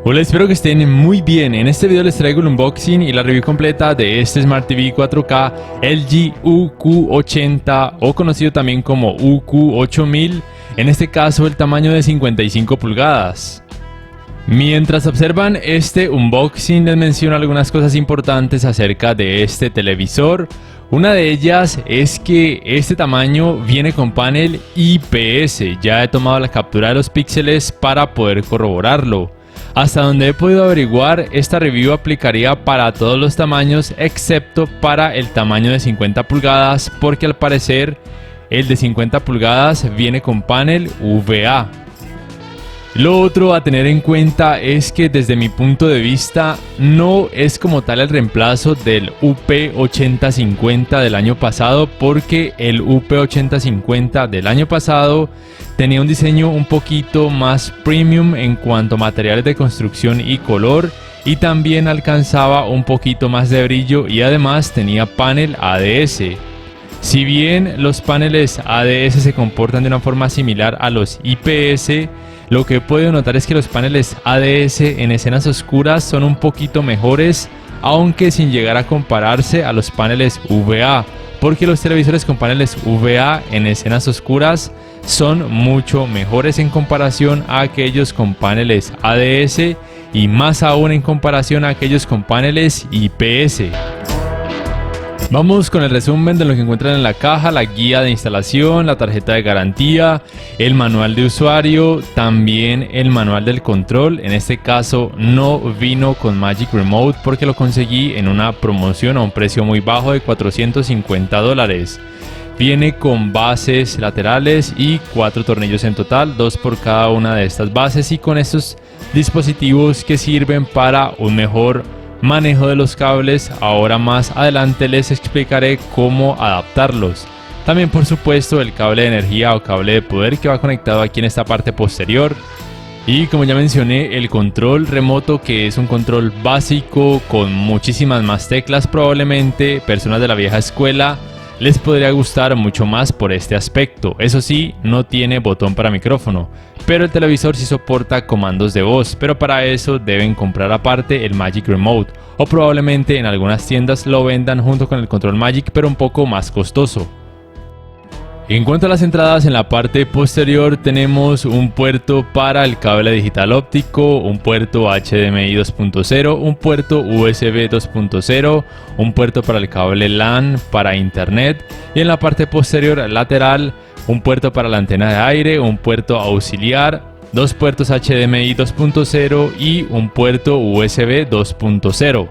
Hola, espero que estén muy bien. En este video les traigo el unboxing y la review completa de este Smart TV 4K LG UQ80 o conocido también como UQ8000, en este caso el tamaño de 55 pulgadas. Mientras observan este unboxing les menciono algunas cosas importantes acerca de este televisor. Una de ellas es que este tamaño viene con panel IPS. Ya he tomado la captura de los píxeles para poder corroborarlo. Hasta donde he podido averiguar, esta review aplicaría para todos los tamaños excepto para el tamaño de 50 pulgadas, porque al parecer el de 50 pulgadas viene con panel VA. Lo otro a tener en cuenta es que desde mi punto de vista no es como tal el reemplazo del UP8050 del año pasado, porque el UP8050 del año pasado tenía un diseño un poquito más premium en cuanto a materiales de construcción y color, y también alcanzaba un poquito más de brillo y además tenía panel ADS. Si bien los paneles ADS se comportan de una forma similar a los IPS, lo que he podido notar es que los paneles ADS en escenas oscuras son un poquito mejores, aunque sin llegar a compararse a los paneles VA, porque los televisores con paneles VA en escenas oscuras son mucho mejores en comparación a aquellos con paneles ADS y más aún en comparación a aquellos con paneles IPS. Vamos con el resumen de lo que encuentran en la caja: la guía de instalación, la tarjeta de garantía, el manual de usuario, también el manual del control. En este caso no vino con Magic Remote porque lo conseguí en una promoción a un precio muy bajo de $450. Viene con bases laterales y 4 tornillos en total, 2 por cada una de estas bases, y con estos dispositivos que sirven para un mejor manejo de los cables. Ahora más adelante les explicaré cómo adaptarlos. También por supuesto el cable de energía o cable de poder que va conectado aquí en esta parte posterior. Y como ya mencioné, el control remoto, que es un control básico con muchísimas más teclas. Probablemente personas de la vieja escuela les podría gustar mucho más por este aspecto. Eso sí, no tiene botón para micrófono, pero el televisor sí soporta comandos de voz, pero para eso deben comprar aparte el Magic Remote, o probablemente en algunas tiendas lo vendan junto con el control Magic, pero un poco más costoso. En cuanto a las entradas, en la parte posterior tenemos un puerto para el cable digital óptico, un puerto HDMI 2.0, un puerto USB 2.0, un puerto para el cable LAN para internet, y en la parte posterior lateral un puerto para la antena de aire, un puerto auxiliar, 2 puertos HDMI 2.0 y un puerto USB 2.0.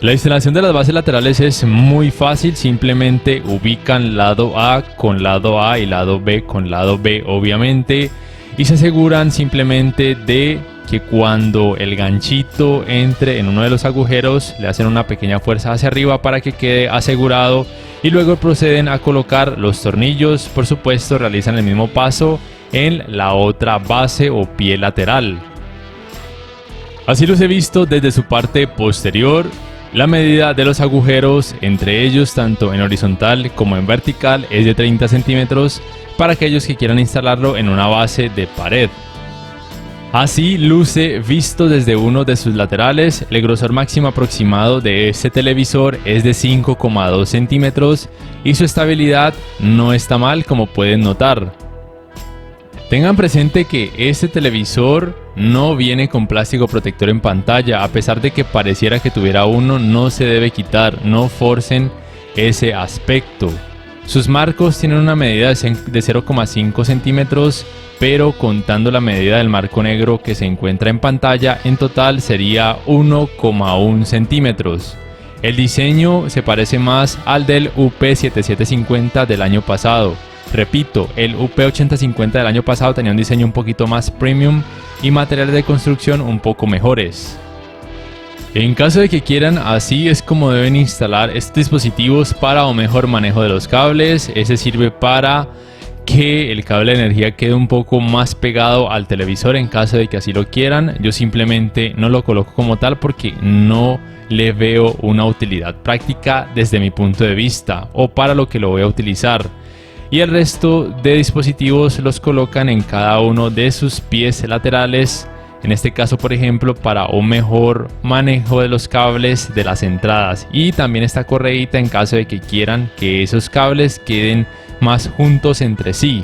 La instalación de las bases laterales es muy fácil. Simplemente ubican lado A con lado A y lado B con lado B, obviamente, y se aseguran simplemente de que cuando el ganchito entre en uno de los agujeros le hacen una pequeña fuerza hacia arriba para que quede asegurado, y luego proceden a colocar los tornillos. Por supuesto, realizan el mismo paso en la otra base o pie lateral. Así los he visto desde su parte posterior. La medida de los agujeros entre ellos, tanto en horizontal como en vertical, es de 30 centímetros para aquellos que quieran instalarlo en una base de pared. Así luce visto desde uno de sus laterales. El grosor máximo aproximado de este televisor es de 5,2 centímetros y su estabilidad no está mal, como pueden notar. Tengan presente que este televisor no viene con plástico protector en pantalla. A pesar de que pareciera que tuviera uno, no se debe quitar, no forcen ese aspecto. Sus marcos tienen una medida de 0,5 centímetros, pero contando la medida del marco negro que se encuentra en pantalla, en total sería 1,1 centímetros. El diseño se parece más al del UP7750 del año pasado. Repito, el UP8050 del año pasado tenía un diseño un poquito más premium y materiales de construcción un poco mejores. En caso de que quieran, así es como deben instalar estos dispositivos para un mejor manejo de los cables. Ese sirve para que el cable de energía quede un poco más pegado al televisor en caso de que así lo quieran. Yo simplemente no lo coloco como tal porque no le veo una utilidad práctica desde mi punto de vista o para lo que lo voy a utilizar. Y el resto de dispositivos los colocan en cada uno de sus pies laterales en este caso por ejemplo para un mejor manejo de los cables de las entradas, y también esta correíta en caso de que quieran que esos cables queden más juntos entre sí.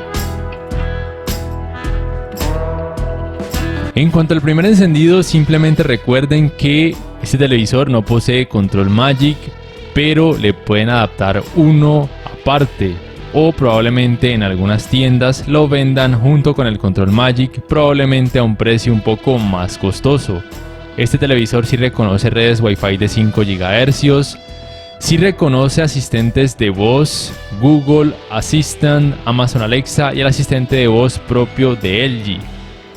En cuanto al primer encendido, simplemente recuerden que este televisor no posee control Magic, pero le pueden adaptar uno aparte, o probablemente en algunas tiendas lo vendan junto con el control Magic, probablemente a un precio un poco más costoso. Este televisor sí reconoce redes Wi-Fi de 5 GHz, sí reconoce asistentes de voz, Google Assistant, Amazon Alexa y el asistente de voz propio de LG.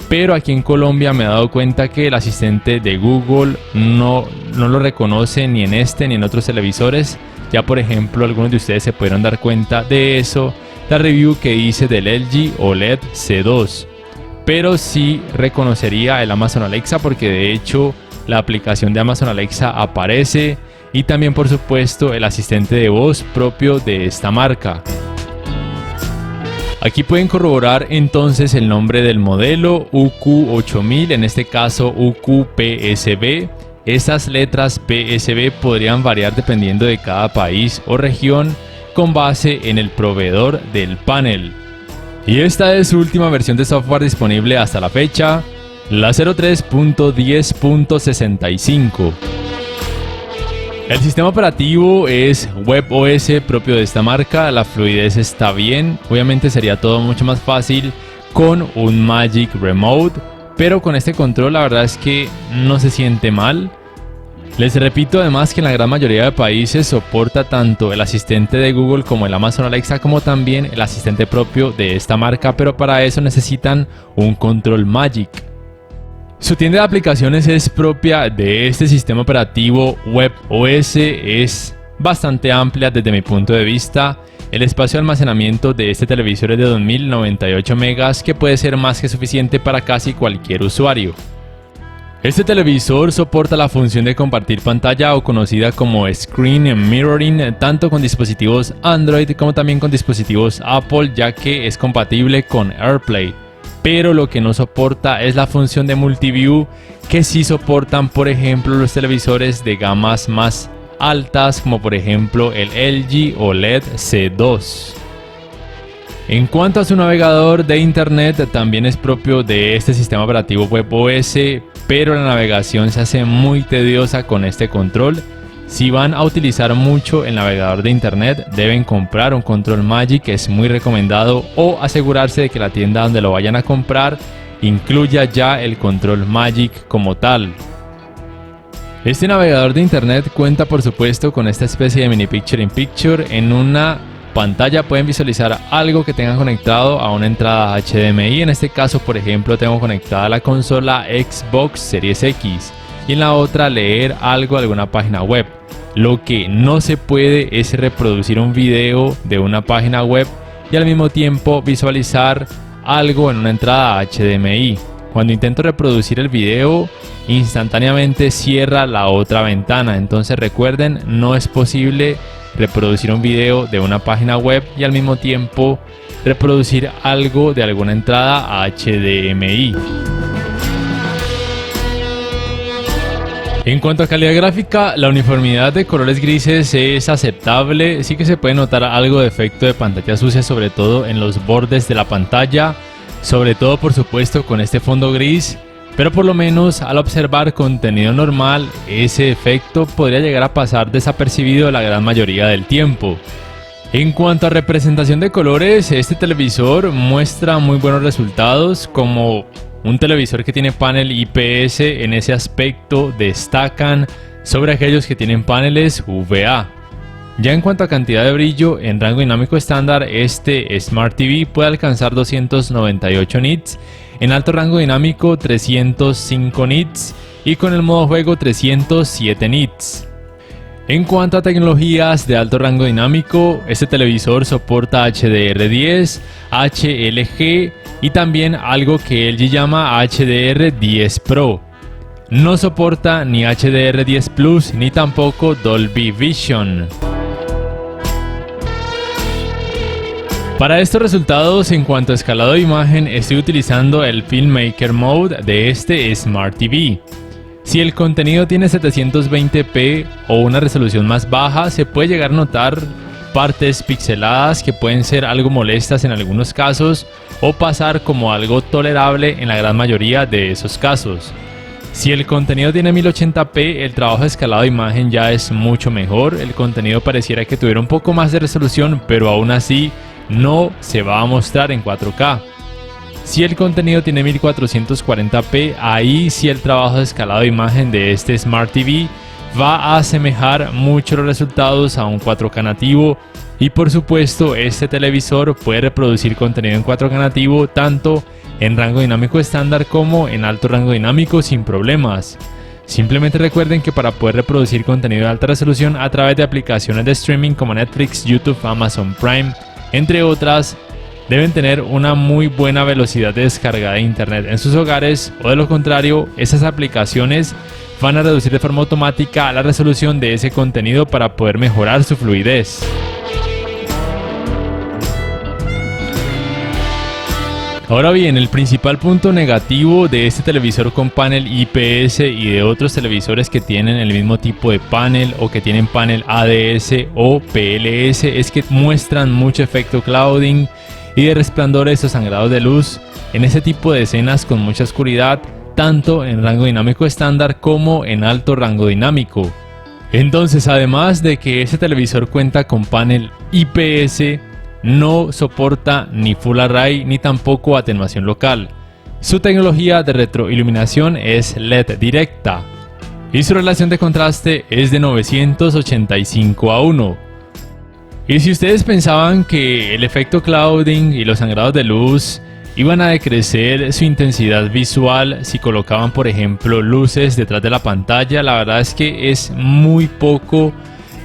Pero aquí en Colombia me he dado cuenta que el asistente de Google no lo reconoce ni en este ni en otros televisores. Ya por ejemplo algunos de ustedes se pudieron dar cuenta de eso, la review que hice del LG OLED C2. Pero sí reconocería el Amazon Alexa, porque de hecho la aplicación de Amazon Alexa aparece, y también por supuesto el asistente de voz propio de esta marca. Aquí pueden corroborar entonces el nombre del modelo UQ8000, en este caso UQ-PSB. Estas letras PSB podrían variar dependiendo de cada país o región con base en el proveedor del panel. Y esta es su última versión de software disponible hasta la fecha, la 03.10.65. El sistema operativo es WebOS propio de esta marca, la fluidez está bien, obviamente sería todo mucho más fácil con un Magic Remote, pero con este control la verdad es que no se siente mal. Les repito además que en la gran mayoría de países soporta tanto el asistente de Google como el Amazon Alexa, como también el asistente propio de esta marca, pero para eso necesitan un control Magic. Su tienda de aplicaciones es propia de este sistema operativo WebOS, es bastante amplia desde mi punto de vista. El espacio de almacenamiento de este televisor es de 2098 megas, que puede ser más que suficiente para casi cualquier usuario. Este televisor soporta la función de compartir pantalla, o conocida como Screen Mirroring, tanto con dispositivos Android como también con dispositivos Apple, ya que es compatible con AirPlay. Pero lo que no soporta es la función de Multiview, que sí soportan por ejemplo los televisores de gamas más altas, como por ejemplo el LG OLED C2. En cuanto a su navegador de internet, también es propio de este sistema operativo WebOS, pero la navegación se hace muy tediosa con este control. Si van a utilizar mucho el navegador de internet, deben comprar un control Magic, que es muy recomendado, o asegurarse de que la tienda donde lo vayan a comprar incluya ya el control Magic como tal. Este navegador de internet cuenta por supuesto con esta especie de mini picture in picture. En una pantalla pueden visualizar algo que tengan conectado a una entrada HDMI. En este caso por ejemplo tengo conectada la consola Xbox Series X, y en la otra leer algo de alguna página web. Lo que no se puede es reproducir un video de una página web y al mismo tiempo visualizar algo en una entrada HDMI. Cuando intento reproducir el video, instantáneamente cierra la otra ventana. Entonces recuerden, no es posible reproducir un video de una página web y al mismo tiempo reproducir algo de alguna entrada HDMI. En cuanto a calidad gráfica, la uniformidad de colores grises es aceptable. Sí que se puede notar algo de efecto de pantalla sucia, sobre todo en los bordes de la pantalla, sobre todo por supuesto con este fondo gris, pero por lo menos al observar contenido normal, ese efecto podría llegar a pasar desapercibido la gran mayoría del tiempo. En cuanto a representación de colores, este televisor muestra muy buenos resultados. Como un televisor que tiene panel IPS, en ese aspecto destacan sobre aquellos que tienen paneles VA. Ya en cuanto a cantidad de brillo, en rango dinámico estándar, este Smart TV puede alcanzar 298 nits, en alto rango dinámico 305 nits y con el modo juego 307 nits. En cuanto a tecnologías de alto rango dinámico, este televisor soporta HDR10, HLG y también algo que LG llama HDR10 Pro. No soporta ni HDR10 Plus ni tampoco Dolby Vision. Para estos resultados en cuanto a escalado de imagen estoy utilizando el Filmmaker Mode de este Smart TV. Si el contenido tiene 720p o una resolución más baja, se puede llegar a notar partes pixeladas que pueden ser algo molestas en algunos casos o pasar como algo tolerable en la gran mayoría de esos casos. Si el contenido tiene 1080p, el trabajo de escalado de imagen ya es mucho mejor, el contenido pareciera que tuviera un poco más de resolución, pero aún así no se va a mostrar en 4K. Si el contenido tiene 1440p, ahí sí el trabajo de escalado de imagen de este Smart TV va a asemejar mucho los resultados a un 4K nativo, y por supuesto este televisor puede reproducir contenido en 4K nativo tanto en rango dinámico estándar como en alto rango dinámico sin problemas. Simplemente recuerden que para poder reproducir contenido de alta resolución a través de aplicaciones de streaming como Netflix, YouTube, Amazon Prime, entre otras, deben tener una muy buena velocidad de descarga de internet en sus hogares, o de lo contrario, esas aplicaciones van a reducir de forma automática la resolución de ese contenido para poder mejorar su fluidez. Ahora bien, el principal punto negativo de este televisor con panel IPS y de otros televisores que tienen el mismo tipo de panel o que tienen panel ADS o PLS es que muestran mucho efecto clouding y de resplandores o sangrados de luz en ese tipo de escenas con mucha oscuridad, tanto en rango dinámico estándar como en alto rango dinámico. Entonces, además de que este televisor cuenta con panel IPS, no soporta ni Full Array ni tampoco atenuación local. Su tecnología de retroiluminación es LED directa y su relación de contraste es de 985:1. Y si ustedes pensaban que el efecto clouding y los sangrados de luz iban a decrecer su intensidad visual si colocaban por ejemplo luces detrás de la pantalla, la verdad es que es muy poco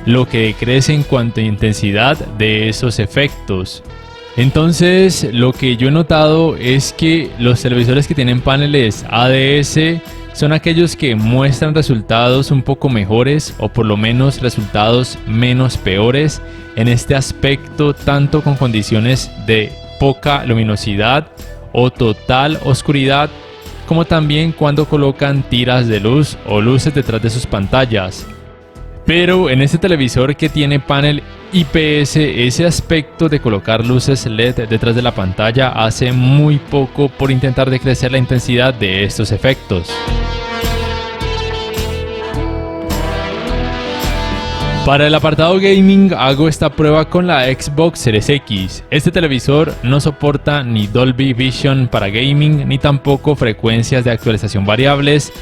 lo que decrece en cuanto a intensidad de esos efectos. Entonces lo que yo he notado es que los televisores que tienen paneles ADS son aquellos que muestran resultados un poco mejores, o por lo menos resultados menos peores en este aspecto, tanto con condiciones de poca luminosidad o total oscuridad, como también cuando colocan tiras de luz o luces detrás de sus pantallas. Pero en este televisor que tiene panel IPS, ese aspecto de colocar luces LED detrás de la pantalla hace muy poco por intentar decrecer la intensidad de estos efectos. Para el apartado gaming hago esta prueba con la Xbox Series X. Este televisor no soporta ni Dolby Vision para gaming, ni tampoco frecuencias de actualización variables.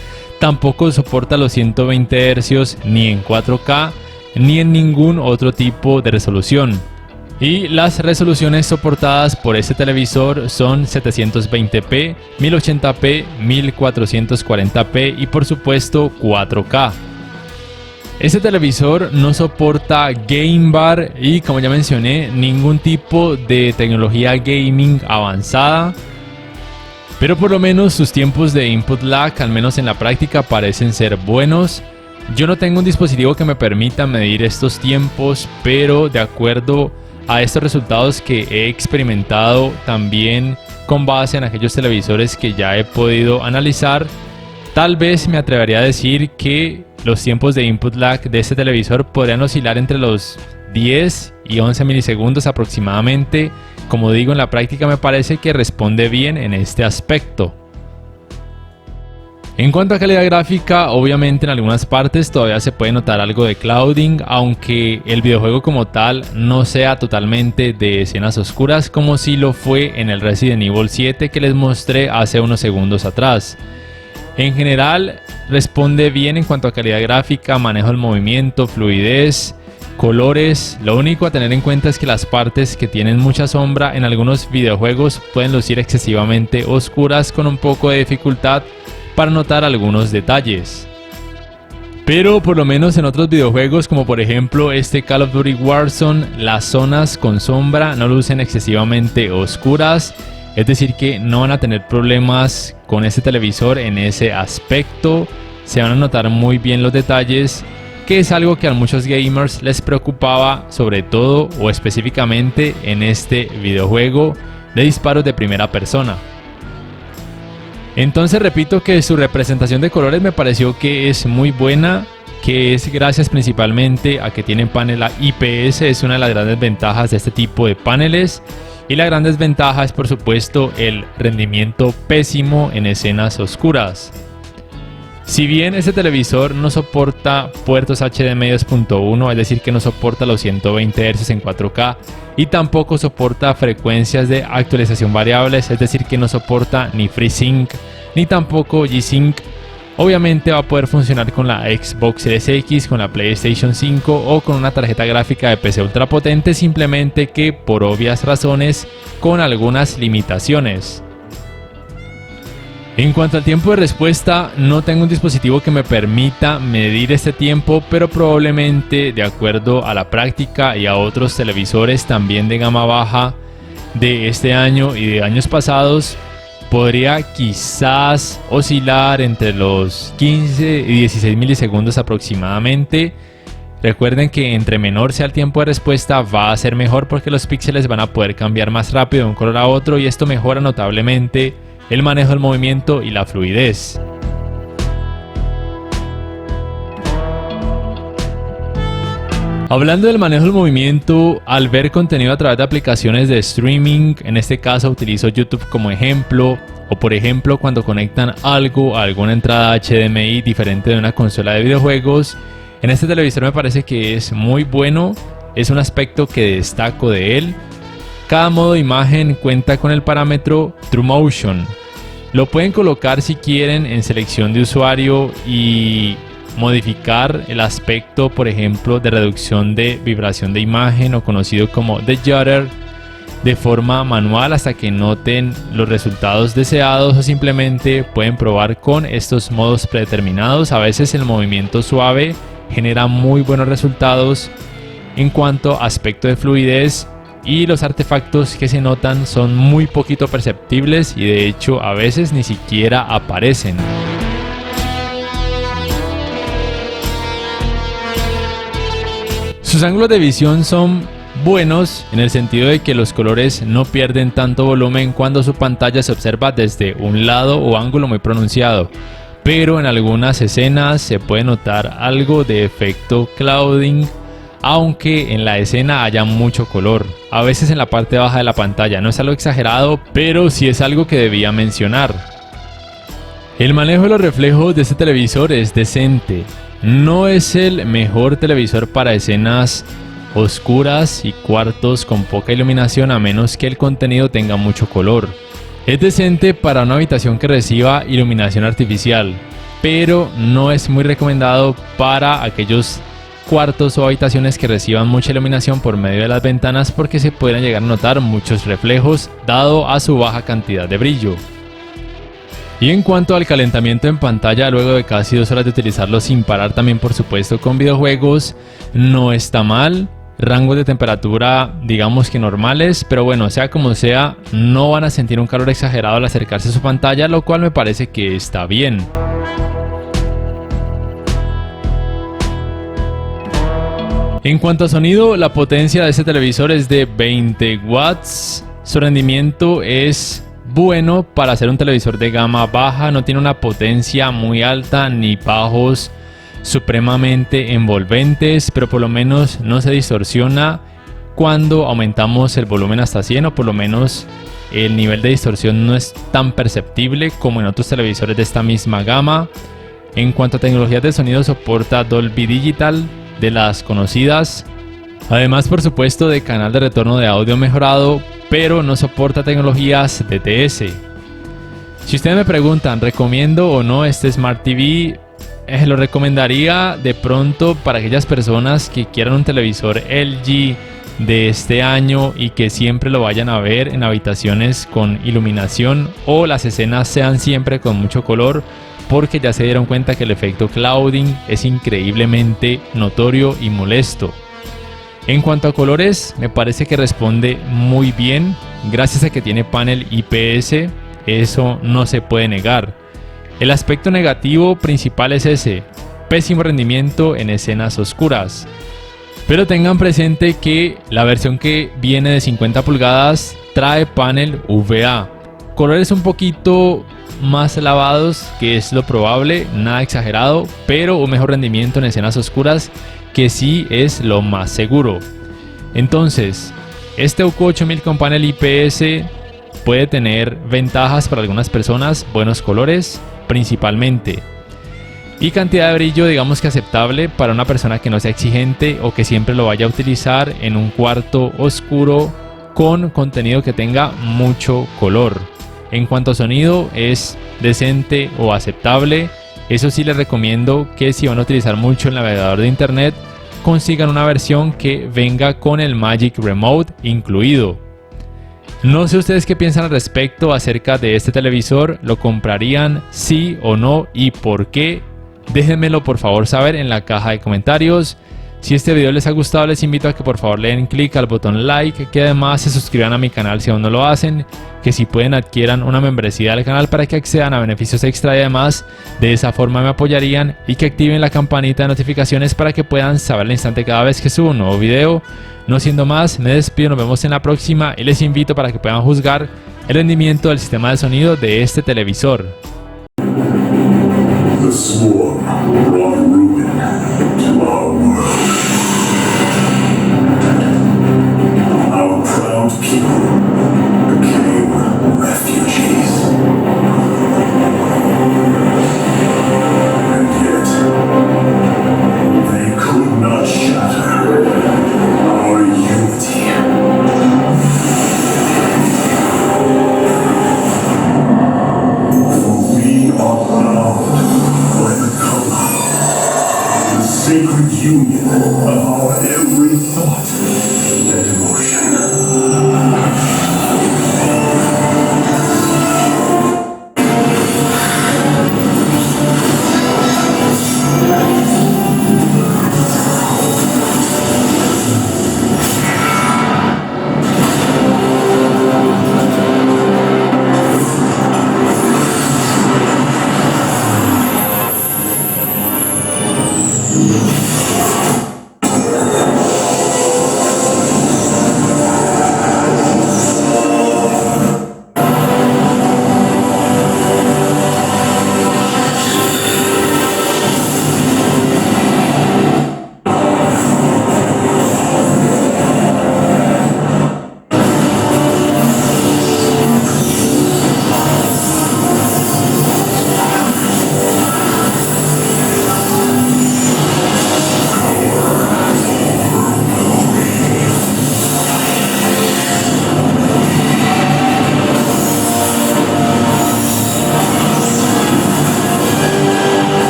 Tampoco soporta los 120 Hz ni en 4K ni en ningún otro tipo de resolución. Y las resoluciones soportadas por este televisor son 720p, 1080p, 1440p y por supuesto 4K. Este televisor no soporta Game Bar y, como ya mencioné, ningún tipo de tecnología gaming avanzada. Pero por lo menos sus tiempos de input lag, al menos en la práctica, parecen ser buenos. Yo no tengo un dispositivo que me permita medir estos tiempos, pero de acuerdo a estos resultados que he experimentado también con base en aquellos televisores que ya he podido analizar, tal vez me atrevería a decir que los tiempos de input lag de este televisor podrían oscilar entre los 10 y 11 milisegundos aproximadamente. Como digo, en la práctica me parece que responde bien en este aspecto. En cuanto a calidad gráfica, obviamente en algunas partes todavía se puede notar algo de clouding, aunque el videojuego como tal no sea totalmente de escenas oscuras como si lo fue en el Resident Evil 7 que les mostré hace unos segundos atrás. En general responde bien en cuanto a calidad gráfica, manejo del movimiento, fluidez, colores. Lo único a tener en cuenta es que las partes que tienen mucha sombra en algunos videojuegos pueden lucir excesivamente oscuras con un poco de dificultad para notar algunos detalles. Pero por lo menos en otros videojuegos, como por ejemplo este Call of Duty Warzone, las zonas con sombra no lucen excesivamente oscuras, es decir que no van a tener problemas con este televisor en ese aspecto. Se van a notar muy bien los detalles que es algo que a muchos gamers les preocupaba, sobre todo o específicamente en este videojuego de disparos de primera persona. Entonces repito que su representación de colores me pareció que es muy buena, que es gracias principalmente a que tienen panel IPS, es una de las grandes ventajas de este tipo de paneles. Y la gran desventaja es por supuesto el rendimiento pésimo en escenas oscuras. Si bien este televisor no soporta puertos HDMI 2.1, es decir que no soporta los 120 Hz en 4K y tampoco soporta frecuencias de actualización variables, es decir que no soporta ni FreeSync ni tampoco G-Sync, obviamente va a poder funcionar con la Xbox Series X, con la PlayStation 5 o con una tarjeta gráfica de PC ultra potente, simplemente que por obvias razones con algunas limitaciones. En cuanto al tiempo de respuesta, no tengo un dispositivo que me permita medir este tiempo, pero probablemente de acuerdo a la práctica y a otros televisores también de gama baja de este año y de años pasados, podría quizás oscilar entre los 15 y 16 milisegundos aproximadamente. Recuerden que entre menor sea el tiempo de respuesta va a ser mejor porque los píxeles van a poder cambiar más rápido de un color a otro y esto mejora notablemente el manejo del movimiento y la fluidez. Hablando del manejo del movimiento, al ver contenido a través de aplicaciones de streaming, en este caso utilizo YouTube como ejemplo, o por ejemplo cuando conectan algo a alguna entrada HDMI diferente de una consola de videojuegos, en este televisor me parece que es muy bueno, es un aspecto que destaco de él. Cada modo de imagen cuenta con el parámetro TrueMotion. Lo pueden colocar si quieren en selección de usuario y modificar el aspecto, por ejemplo, de reducción de vibración de imagen o conocido como The Jutter, de forma manual hasta que noten los resultados deseados, o simplemente pueden probar con estos modos predeterminados. A veces el movimiento suave genera muy buenos resultados en cuanto a aspecto de fluidez y los artefactos que se notan son muy poquito perceptibles y de hecho a veces ni siquiera aparecen. Sus ángulos de visión son buenos en el sentido de que los colores no pierden tanto volumen cuando su pantalla se observa desde un lado o ángulo muy pronunciado, pero en algunas escenas se puede notar algo de efecto clouding, aunque en la escena haya mucho color, a veces en la parte baja de la pantalla. No es algo exagerado, pero sí es algo que debía mencionar. El manejo de los reflejos de este televisor es decente. No es el mejor televisor para escenas oscuras y cuartos con poca iluminación, a menos que el contenido tenga mucho color. Es decente para una habitación que reciba iluminación artificial, pero no es muy recomendado para aquellos cuartos o habitaciones que reciban mucha iluminación por medio de las ventanas, porque se pueden llegar a notar muchos reflejos dado a su baja cantidad de brillo. Y en cuanto al calentamiento en pantalla, luego de casi 2 horas de utilizarlo sin parar, también por supuesto con videojuegos, no está mal. Rangos de temperatura digamos que normales, pero bueno, sea como sea, no van a sentir un calor exagerado al acercarse a su pantalla, lo cual me parece que está bien. En cuanto a sonido, la potencia de este televisor es de 20 watts. Su rendimiento es bueno para ser un televisor de gama baja, no tiene una potencia muy alta ni bajos supremamente envolventes, pero por lo menos no se distorsiona cuando aumentamos el volumen hasta 100, o por lo menos el nivel de distorsión no es tan perceptible como en otros televisores de esta misma gama. En cuanto a tecnologías de sonido, soporta Dolby Digital, de las conocidas, además por supuesto de canal de retorno de audio mejorado, pero no soporta tecnologías DTS. Si ustedes me preguntan, ¿recomiendo o no este Smart TV? Lo recomendaría de pronto para aquellas personas que quieran un televisor LG de este año y que siempre lo vayan a ver en habitaciones con iluminación o las escenas sean siempre con mucho color, porque ya se dieron cuenta que el efecto clouding es increíblemente notorio y molesto. En cuanto a colores, me parece que responde muy bien, gracias a que tiene panel IPS, eso no se puede negar. El aspecto negativo principal es ese, pésimo rendimiento en escenas oscuras. Pero tengan presente que la versión que viene de 50 pulgadas trae panel VA, colores un poquito más lavados, que es lo probable, nada exagerado, pero un mejor rendimiento en escenas oscuras, que sí es lo más seguro. Entonces, este UQ8000 con panel IPS puede tener ventajas para algunas personas, buenos colores principalmente, y cantidad de brillo digamos que aceptable para una persona que no sea exigente o que siempre lo vaya a utilizar en un cuarto oscuro con contenido que tenga mucho color. En cuanto a sonido, es decente o aceptable. Eso sí, les recomiendo que si van a utilizar mucho el navegador de internet, consigan una versión que venga con el Magic Remote incluido. No sé ustedes qué piensan al respecto acerca de este televisor, ¿lo comprarían sí o no y por qué? Déjenmelo por favor saber en la caja de comentarios. Si este video les ha gustado, les invito a que por favor le den clic al botón like, que además se suscriban a mi canal si aún no lo hacen, que si pueden adquieran una membresía del canal para que accedan a beneficios extra y además de esa forma me apoyarían, y que activen la campanita de notificaciones para que puedan saber al instante cada vez que subo un nuevo video. No siendo más, me despido, nos vemos en la próxima y les invito para que puedan juzgar el rendimiento del sistema de sonido de este televisor. The swarm brought ruin to our world. Our proud people became refugees. And yet, they could not shatter our unity. For we are bound by the color, the sacred union of our every thought